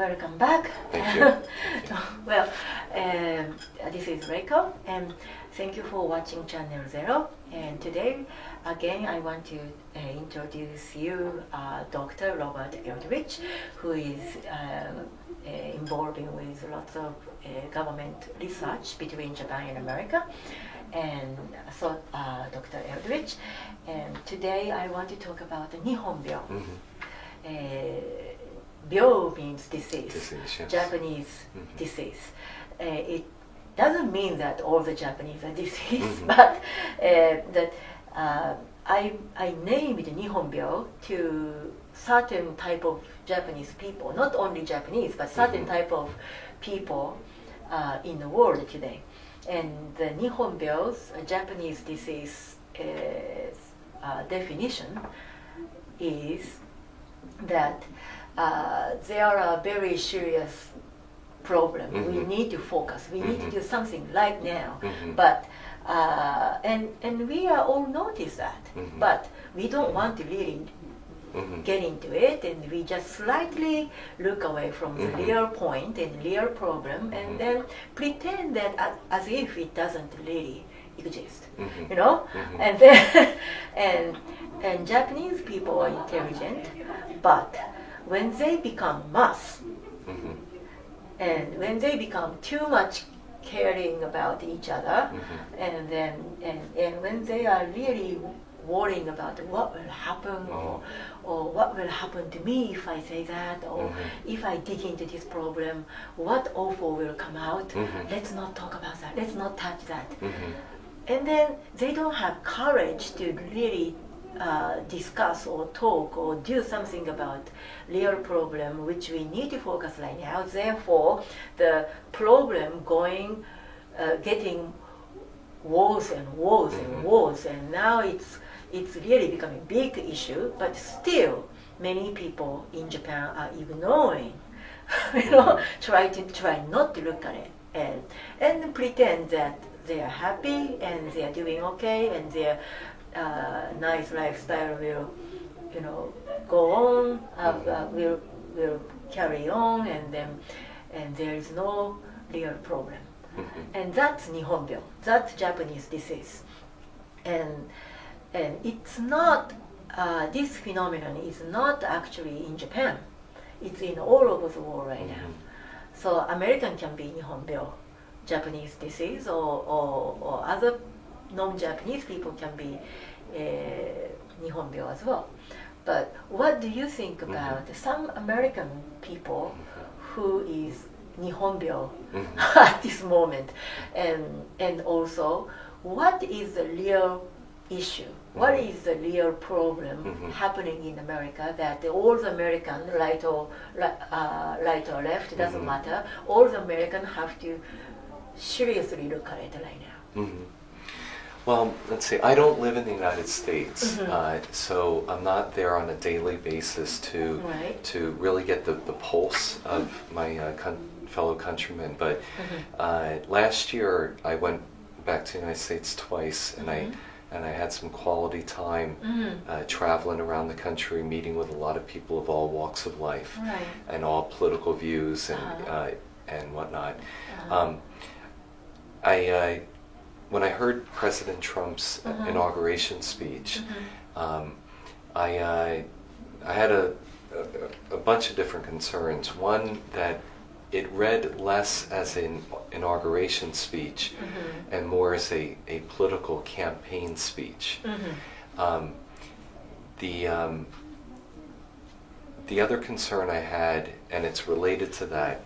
welcome back. Thank you. Well, this is Reiko, and thank you for watching Channel Zero. And today, again, I want to introduce you Dr. Robert Eldridge, who is involving with lots of government research between Japan and America. And so, Dr. Eldridge, and today I want to talk about the Nihonbyo. Byo means disease, Yes. Japanese disease. It doesn't mean that all the Japanese are diseased, but that I named Nihonbyo to certain type of Japanese people, not only Japanese, but certain type of people in the world today. And the Nihonbyo's Japanese disease definition is that there are very serious problems. We need to focus. We need to do something right now. But and we are all notice that. But we don't want to really get into it, and we just slightly look away from the real point and real problem, and then pretend that as if it doesn't really exist, you know. And then and Japanese people are intelligent, but when they become mass, and when they become too much caring about each other, and then and when they are really worrying about what will happen, or what will happen to me if I say that, or if I dig into this problem, what awful will come out. Let's not talk about that. Let's not touch that. And then they don't have courage to really discuss or talk or do something about real problem which we need to focus right now. Therefore, the problem getting worse and worse and worse, and now it's really becoming a big issue. But still, many people in Japan are ignoring, you know, try not to look at it and pretend that they are happy and they are doing okay and their nice lifestyle will, you know, go on, will carry on, and there is no real problem. And that's Nihonbyo. That's Japanese disease. And it's not, this phenomenon is not actually in Japan. It's in all over the world right now. So American can be Nihonbyo, Japanese disease, or other non-Japanese people can be Nihonbyo as well. But what do you think about some American people who is Nihonbyo at this moment, and also what is the real issue? What is the real problem happening in America that all the American, right or left, doesn't matter, all the Americans have to seriously look at it right now? Well, let's see, I don't live in the United States, so I'm not there on a daily basis to really get the pulse of my fellow countrymen. But last year I went back to the United States twice, and I had some quality time traveling around the country, meeting with a lot of people of all walks of life and all political views and whatnot. When I heard President Trump's inauguration speech, I had a bunch of different concerns. One, that it read less as an inauguration speech and more as a political campaign speech. The other concern I had, and it's related to that,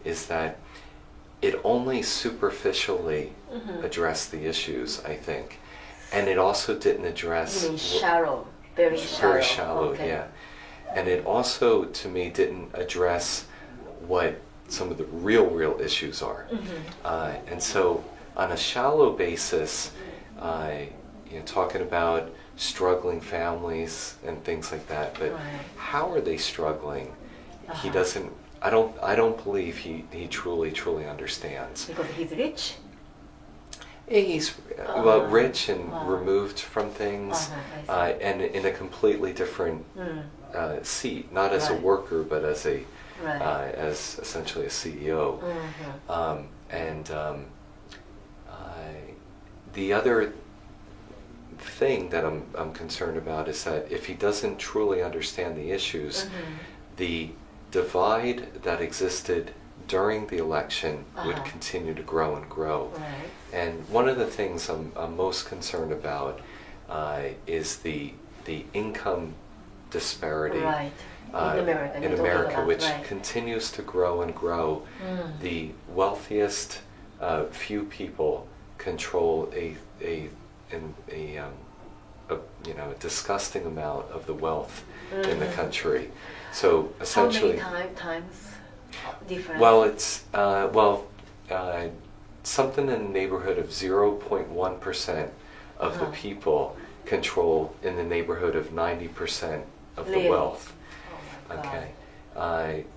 is that it only superficially addressed the issues, I think, and it also didn't address. You mean shallow, very shallow. Very shallow, okay. Yeah. And it also, to me, didn't address what some of the real issues are. And so, on a shallow basis, talking about struggling families and things like that, but how are they struggling? He doesn't. I don't believe he truly understands. Because he's rich? He's rich and removed from things, and in a completely different seat, not as a worker, but as a as essentially a CEO. The other thing that I'm concerned about is that if he doesn't truly understand the issues, the divide that existed during the election would continue to grow and grow. And one of the things I'm most concerned about is the income disparity in America, which continues to grow and grow. The wealthiest few people control a disgusting amount of the wealth in the country. So essentially, how many times different? Well, it's something in the neighborhood of 0.1% of the people control in the neighborhood of 90% of the wealth. Oh my God. Okay,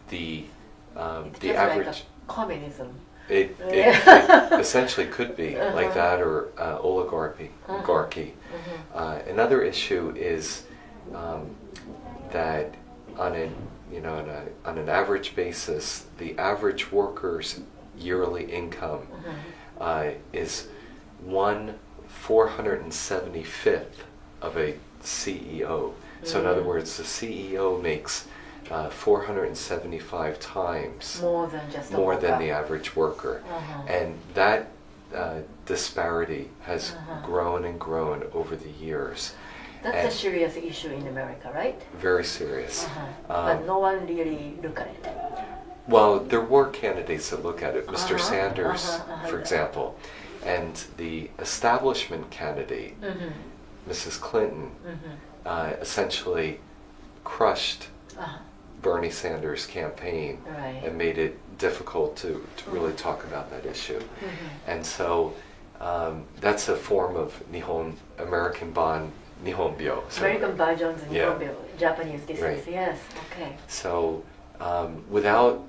the average like communism. It essentially could be like that, or oligarchy. Another issue is that on an average basis, the average worker's yearly income is 1/475th of a CEO. So in other words, the CEO makes 475 times more than just the average worker. And that disparity has grown and grown over the years. That's a serious issue in America, right? Very serious. But no one really look at it. Well, there were candidates that look at it. Mr. Sanders, for example, and the establishment candidate, Mrs. Clinton, essentially crushed Bernie Sanders' campaign and made it difficult to really talk about that issue. And so that's a form of American Nihonbyo. So, American versions of Nihonbyo, Japanese disease, yes, okay. So without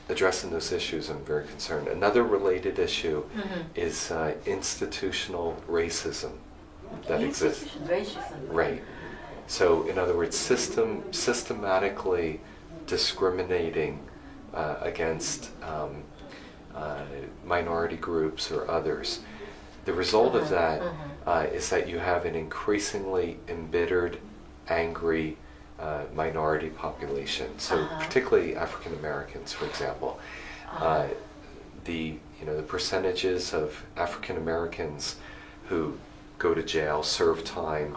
addressing those issues, I'm very concerned. Another related issue is institutional racism that exists. Racism. Right. So in other words, systematically discriminating against minority groups or others. The result of that is that you have an increasingly embittered, angry minority population. So particularly African Americans, for example, the percentages of African Americans who go to jail, serve time,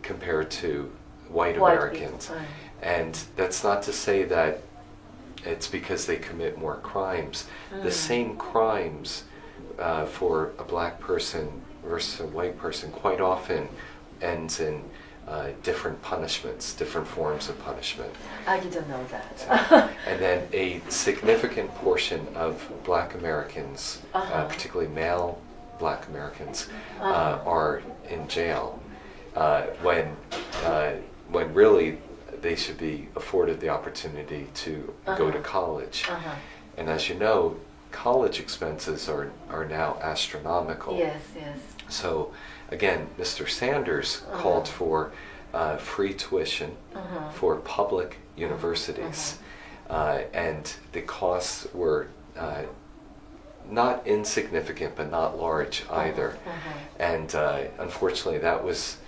compared to white Americans. And that's not to say that it's because they commit more crimes. The same crimes for a black person versus a white person quite often ends in different punishments, different forms of punishment. I didn't know that. And then a significant portion of black Americans, particularly male black Americans, are in jail when really they should be afforded the opportunity to go to college. And as you know, college expenses are now astronomical. Yes, yes. So again, Mr. Sanders called for free tuition for public universities, and the costs were not insignificant, but not large either. And unfortunately, that was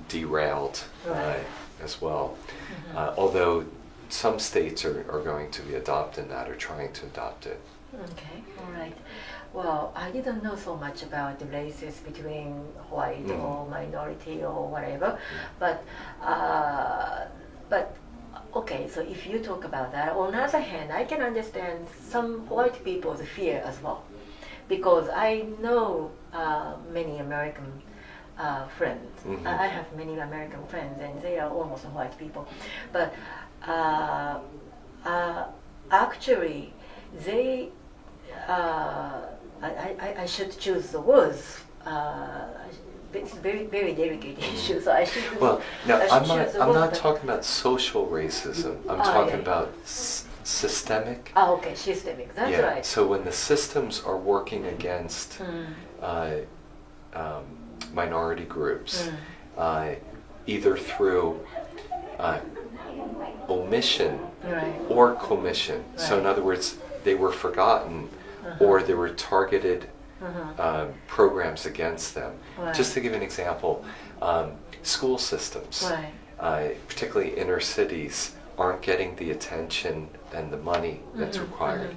derailed as well. Although some states are going to be adopting that or trying to adopt it. Okay, all right. Well, I didn't know so much about the races between white or minority or whatever, but okay. So if you talk about that, on the other hand, I can understand some white people's fear as well, because I know many American friends. I have many American friends, and they are almost white people, but actually, they. I should choose the words. It's very, very delicate issue, so I should. Well, no, I'm not talking about social racism. I'm talking about systemic. Okay, systemic. That's right. So when the systems are working against minority groups, either through omission Right. or commission. So in Right. other words, they were forgotten or there were targeted programs against them. Right. Just to give an example, school systems, Right. particularly inner cities, aren't getting the attention and the money that's required.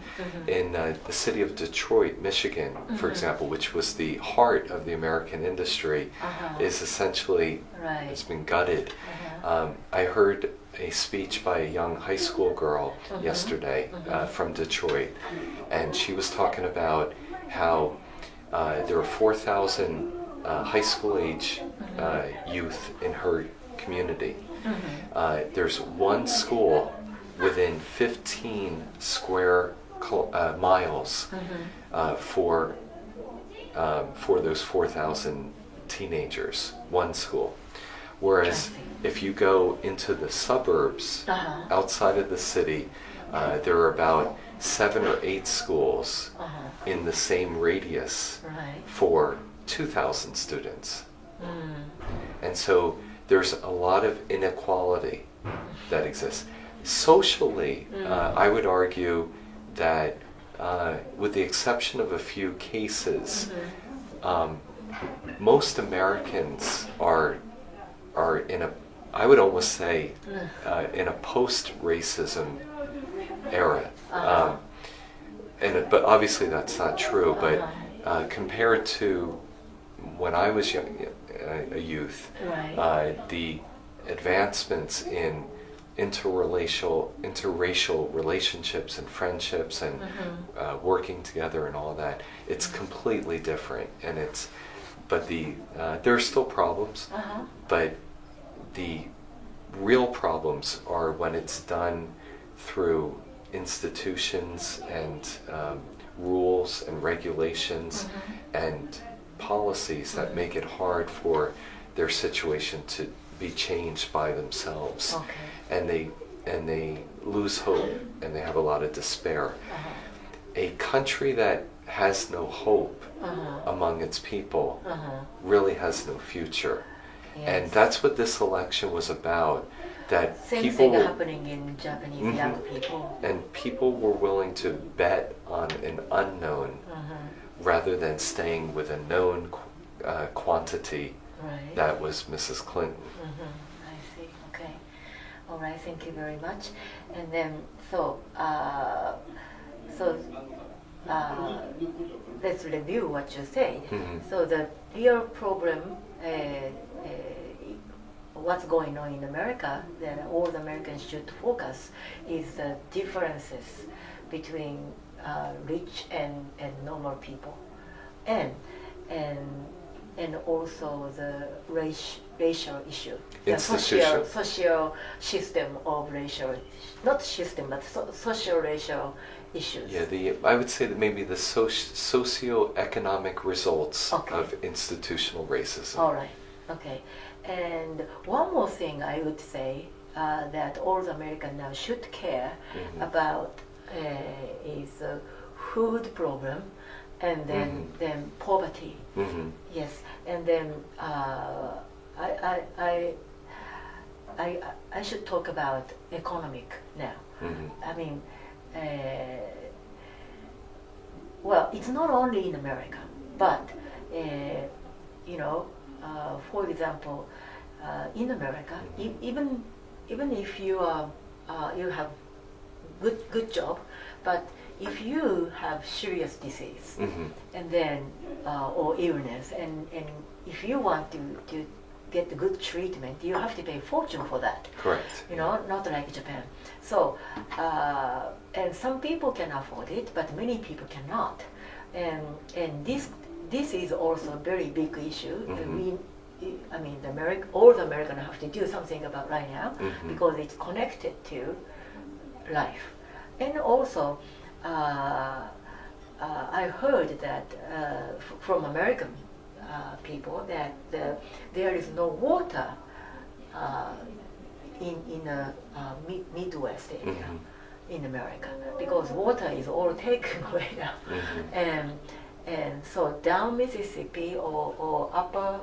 In the city of Detroit, Michigan, for example, which was the heart of the American industry, is essentially, Right. it's been gutted. I heard a speech by a young high school girl yesterday from Detroit, and she was talking about how there are 4,000 high school age youth in her community. There's one school within 15 square miles for those 4,000 teenagers, one school. Whereas if you go into the suburbs outside of the city, there are about 7 or 8 schools in the same radius Right. for 2,000 students. And so there's a lot of inequality that exists. Socially, I would argue that with the exception of a few cases, most Americans are in a, I would almost say, in a post-racism era. But obviously that's not true. But compared to when I was young, a youth, Right. the advancements in interracial relationships and friendships and working together and all that, it's completely different. And there are still problems, but the real problems are when it's done through institutions and rules and regulations and policies that make it hard for their situation to be changed by themselves. Okay. And they lose hope and they have a lot of despair. A country that has no hope among its people really has no future. Yes. And that's what this election was about. That Same people thing happening in Japanese young people. and people were willing to bet on an unknown rather than staying with a known quantity. Right. That was Mrs. Clinton. I see. Okay. All right. Thank you very much. And then let's review what you said. So the real problem, what's going on in America, that all the Americans should focus, is the differences between rich and normal people, and also the racial issue, the social system of racial, not system, but social racial issues. Yeah, I would say that maybe the socio-economic results of institutional racism. All right. Okay. And one more thing I would say that all the Americans now should care about is food problem, and then poverty. Yes, and then I should talk about economic now. I mean, well, it's not only in America, but for example, in America, even if you have good job, but if you have serious disease and then or illness, and if you want to get the good treatment, you have to pay a fortune for that. Correct. Not like Japan. So and some people can afford it, but many people cannot. And this is also a very big issue. All the Americans have to do something about right now because it's connected to life. And also, I heard that from American people that there is no water in a Midwest area in America, because water is all taken away now. And so down Mississippi or upper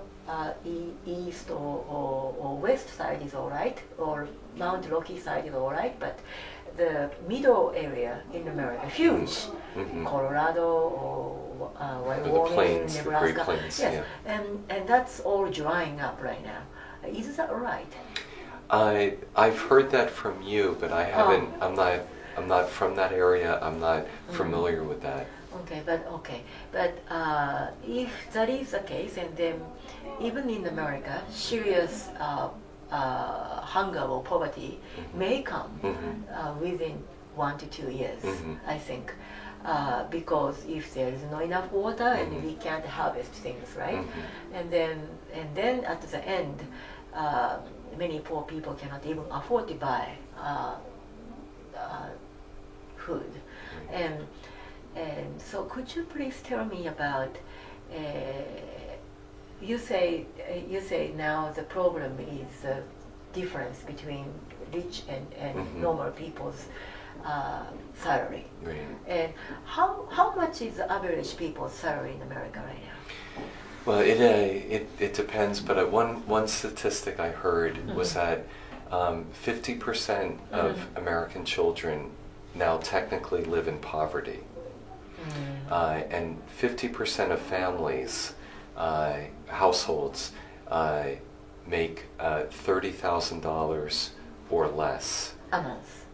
east or west west side is all right, or Mount Rocky side is all right, but the middle area in America, huge, Colorado or Wyoming, the plains, Nebraska, the Great Plains, yes, and that's all drying up right now. Is that right? I've heard that from you, but I haven't. I'm not from that area. I'm not familiar with that. Okay, but if that is the case, and then even in America, serious hunger or poverty may come within 1 to 2 years, I think, because if there is not enough water and we can't harvest things, right? And then at the end, many poor people cannot even afford to buy food, and so could you please tell me about? You say now the problem is the difference between rich and normal people's salary. Right. And how much is the average people's salary in America right now? Well, it depends, but one statistic I heard was that 50% of American children now technically live in poverty, and 50% of families, households, make $30,000 or less A month.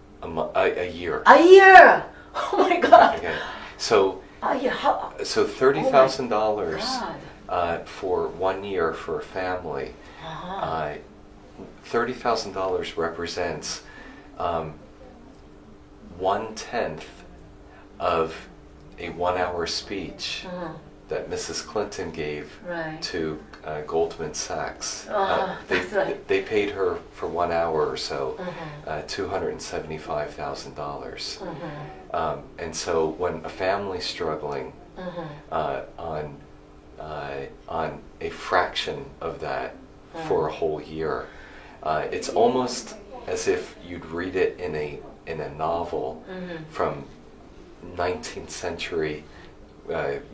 a year. A year! Oh my God! Okay, so so $30,000 for 1 year for a family. $30,000 represents 1/10 of a 1-hour speech that Mrs. Clinton gave to Goldman Sachs. They paid her for 1 hour or so, $275,000. And so when a family's struggling on a fraction of that for a whole year, it's almost as if you'd read it in a novel from 19th century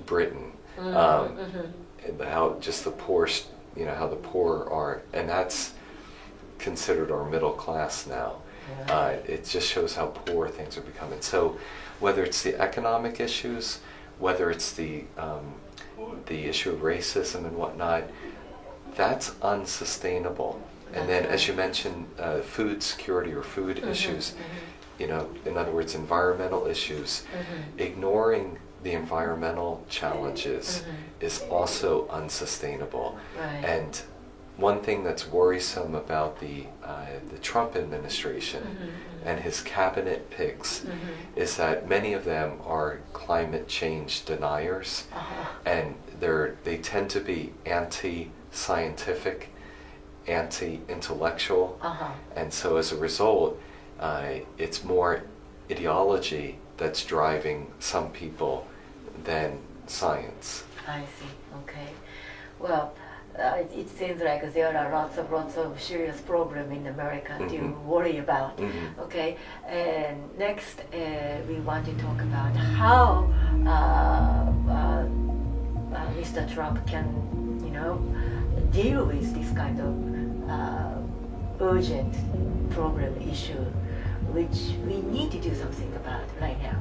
Britain. How just the poor, how the poor are, and that's considered our middle class now. It just shows how poor things are becoming. So whether it's the economic issues, whether it's the issue of racism and whatnot, that's unsustainable. And then, as you mentioned, food security or food issues, in other words, environmental issues, ignoring the environmental challenges is also unsustainable. And one thing that's worrisome about the Trump administration and his cabinet picks is that many of them are climate change deniers, and they tend to be anti-scientific, anti-intellectual, and so as a result, it's more ideology that's driving some people than science. I see. Okay. Well, it seems like there are lots of serious problems in America to worry about. Okay. And next, we want to talk about how Mr. Trump can, deal with this kind of urgent problem issue, which we need to do something about right now.